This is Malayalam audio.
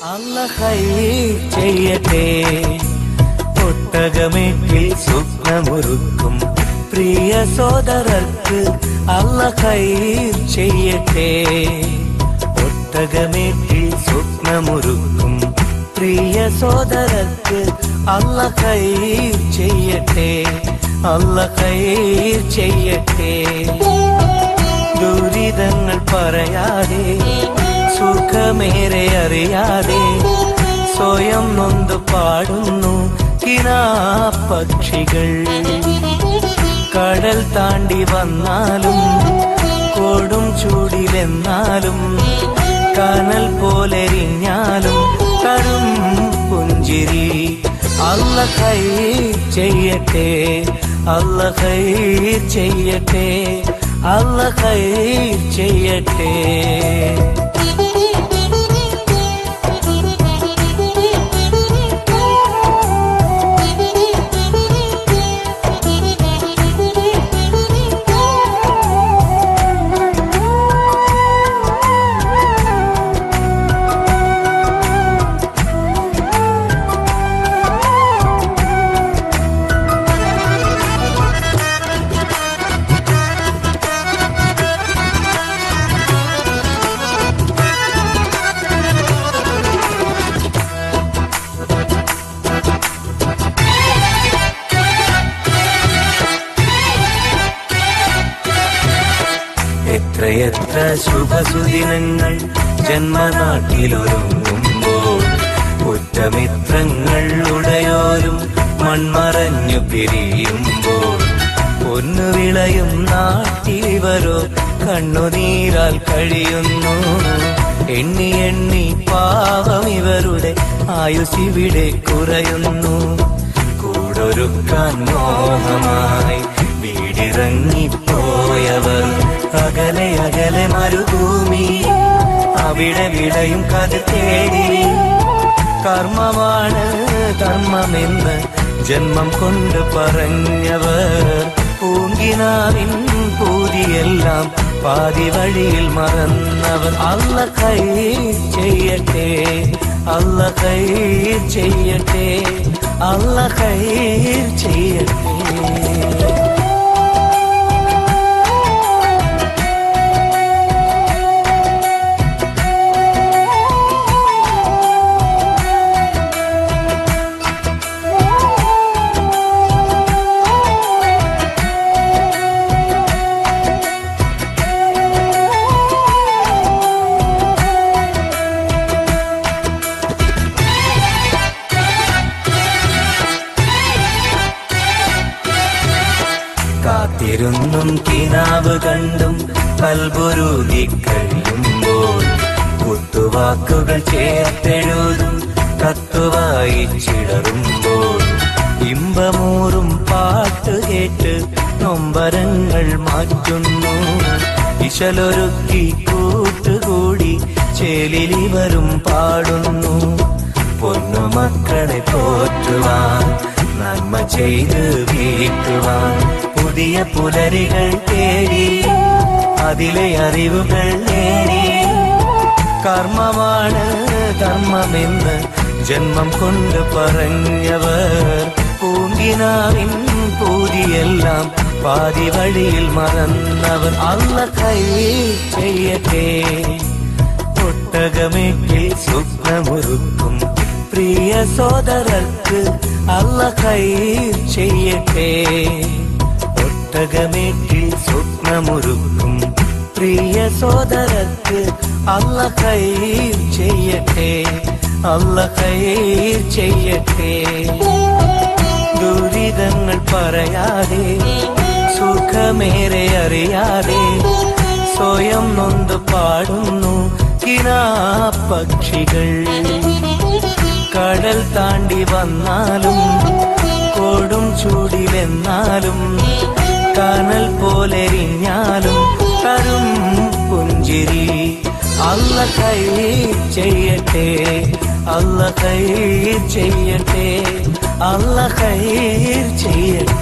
അല്ലാഹ് ഖൈർ ചെയ്യട്ടെ. ഒട്ടകമേറ്റിൽ സ്വപ്നമൊരുക്കും പ്രിയ സോദരർക്ക് അല്ലാഹ് ഖൈർ ചെയ്യട്ടെ. ഒട്ടകമേറ്റിൽ സ്വപ്നമൊരുക്കും പ്രിയ സോദരർക്ക് അല്ലാഹ് ഖൈർ ചെയ്യട്ടെ. അല്ലാഹ് ഖൈർ ചെയ്യട്ടെ. ദുരിതങ്ങൾ പറയാതെ സുഖമേറെ അറിയാതെ സ്വയം നൊന്ത് പാടുന്നു കിനാപ്പക്ഷികൾ. കടൽ താണ്ടി വന്നാലും കൊടും ചൂടിലെന്നാലും കനൽ പോലെരിഞ്ഞാലും തരും പുഞ്ചിരി. അല്ലാഹ് ഖൈർ ചെയ്യട്ടെ. അല്ലാഹ് ഖൈർ ചെയ്യട്ടെ. അല്ലാഹ് ഖൈർ ചെയ്യട്ടെ. എത്രയെത്ര ശുഭസുദിനങ്ങൾ ജന്മനാട്ടിലൊരുങ്ങുമ്പോൾ ഉറ്റമിത്രങ്ങൾ ഉടയോരും മൺമറഞ്ഞു പിരിയുമ്പോൾ പൊന്നു വിളയും നാട്ടിലിവരോ കണ്ണുനീരാൽ കഴിയുന്നു. എണ്ണി എണ്ണി പാവം ഇവരുടെ ആയുസിവിടെ കുറയുന്നു. കൂടൊരുക്കാൻ മോഹമായി വീടിറങ്ങിപ്പോയവർ അകലെ അകലെ മരുഭൂമി അവിടെ വിടയും കഥ തേടി. കർമ്മമാണ് ധർമ്മമെന്ന് ജന്മം കൊണ്ട് പറഞ്ഞവർ പൂങ്കിനാവിൻ പൂതിയെല്ലാം പാതി വഴിയിൽ മറന്നവർ. അല്ലാഹ് ഖൈർ ചെയ്യട്ടെ. അല്ലാഹ് ഖൈർ ചെയ്യട്ടെ. അല്ലാഹ് ഖൈർ ചെയ്യട്ടെ. കാത്തിരുന്നും കിനാവ് കണ്ടും കൽബുരുകി കഴിയുമ്പോൾ കുത്തുവാക്കുകൾ ചേർത്തെഴുതും കത്തുവായിച്ചിടറുമ്പോൾ ഇമ്പമൂറും പാട്ട് കേട്ട് നൊമ്പരങ്ങൾ മാറ്റുന്നു. ഇശലൊരുക്കി കൂട്ടുകൂടി ചേലിലിവരും പാടുന്നു. പൊന്നു മക്കളെ പോറ്റുവാൻ നന്മ ചെയ്ത് വീട്ടുവാൻ പുതിയ പുലരികൾ തേടി അതിലെ അറിവുകൾ നേടി. കർമ്മമാണ് ധർമ്മമെന്ന് ജന്മം കൊണ്ട് പറഞ്ഞവർ പൂങ്കിനാവിൻ പൂതിയെല്ലാം പാതി വഴിയിൽ മറന്നവർ. അല്ലാഹ് ഖൈർ ചെയ്യട്ടെ. ഒട്ടകമേറ്റിൽ സ്വപ്നമൊരുക്കും പ്രിയ സോദരർക്ക് അല്ലാഹ് ഖൈർ ചെയ്യട്ടെ. ഒട്ടകമേറ്റിൽ സ്വപ്നമൊരുക്കും പ്രിയ സോദരർക്ക് അല്ലാഹ് ഖൈർ ചെയ്യട്ടെ. അല്ലാഹ് ഖൈർ ചെയ്യട്ടെ. ദുരിതങ്ങൾ പറയാതെ സുഖമേറെ അറിയാതെ സ്വയം നൊന്ത് പാടുന്നു കിനാപ്പക്ഷികൾ. കടൽ താണ്ടി വന്നാലും കൊടും ചൂടിലെന്നാലും കനൽ പോലെരിഞ്ഞാലും തരും പുഞ്ചിരി. അല്ലാഹ് ഖൈർ ചെയ്യട്ടെ. അല്ലാഹ് ഖൈർ ചെയ്യട്ടെ. അല്ലാഹ് ഖൈർ ചെയ്യട്ടെ.